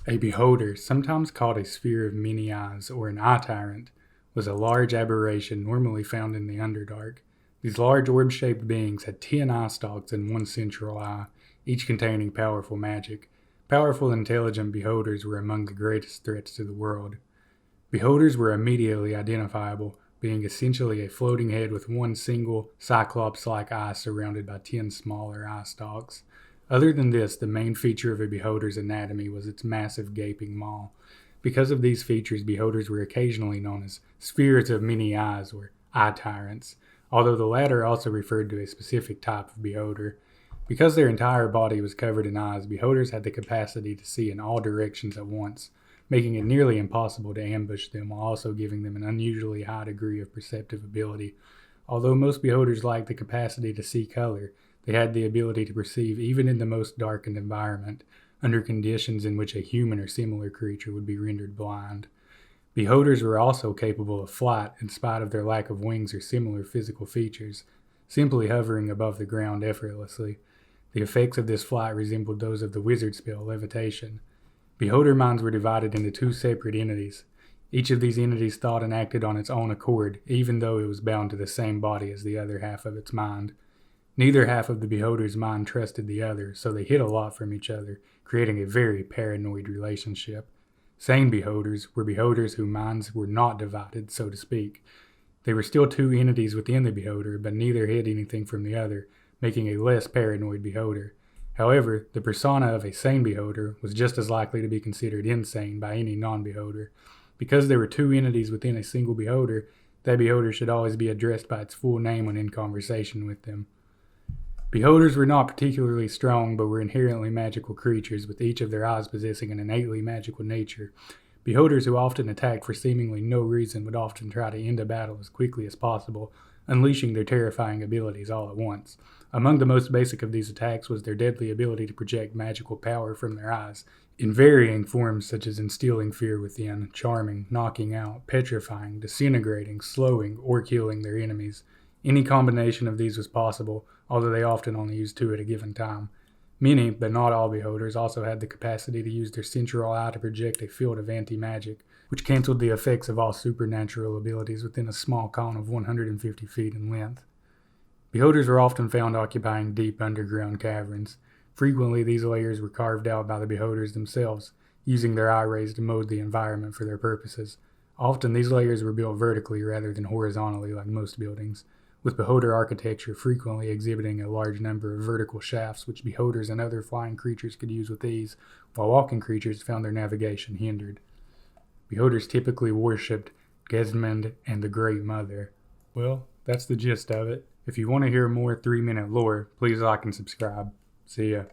A beholder, sometimes called a sphere of many eyes or an eye tyrant, was a large aberration normally found in the Underdark. These large orb-shaped beings had 10 eye stalks and one central eye, each containing powerful magic. Powerful, intelligent beholders were among the greatest threats to the world. Beholders were immediately identifiable, being essentially a floating head with one single, cyclops-like eye surrounded by 10 smaller eye stalks. Other than this, the main feature of a beholder's anatomy was its massive gaping maw. Because of these features, beholders were occasionally known as spheres of many eyes or eye tyrants, although the latter also referred to a specific type of beholder. Because their entire body was covered in eyes, beholders had the capacity to see in all directions at once, making it nearly impossible to ambush them while also giving them an unusually high degree of perceptive ability. Although most beholders lacked the capacity to see color, they had the ability to perceive even in the most darkened environment, under conditions in which a human or similar creature would be rendered blind. Beholders were also capable of flight in spite of their lack of wings or similar physical features, simply hovering above the ground effortlessly. The effects of this flight resembled those of the wizard spell levitation. Beholder minds were divided into two separate entities. Each of these entities thought and acted on its own accord, even though it was bound to the same body as the other half of its mind. Neither half of the beholder's mind trusted the other, so they hid a lot from each other, creating a very paranoid relationship. Sane beholders were beholders whose minds were not divided, so to speak. They were still two entities within the beholder, but neither hid anything from the other, making a less paranoid beholder. However, the persona of a sane beholder was just as likely to be considered insane by any non-beholder. Because there were two entities within a single beholder, that beholder should always be addressed by its full name when in conversation with them. Beholders were not particularly strong, but were inherently magical creatures, with each of their eyes possessing an innately magical nature. Beholders who often attacked for seemingly no reason would often try to end a battle as quickly as possible, unleashing their terrifying abilities all at once. Among the most basic of these attacks was their deadly ability to project magical power from their eyes, in varying forms such as instilling fear within, charming, knocking out, petrifying, disintegrating, slowing, or killing their enemies. Any combination of these was possible, although they often only used two at a given time. Many, but not all beholders, also had the capacity to use their central eye to project a field of anti-magic, which canceled the effects of all supernatural abilities within a small cone of 150 feet in length. Beholders were often found occupying deep underground caverns. Frequently, these layers were carved out by the beholders themselves, using their eye rays to mold the environment for their purposes. Often, these layers were built vertically rather than horizontally like most buildings, with beholder architecture frequently exhibiting a large number of vertical shafts which beholders and other flying creatures could use with ease, while walking creatures found their navigation hindered. Beholders typically worshipped Gesmund and the Great Mother. Well, that's the gist of it. If you want to hear more 3-minute lore, please like and subscribe. See ya.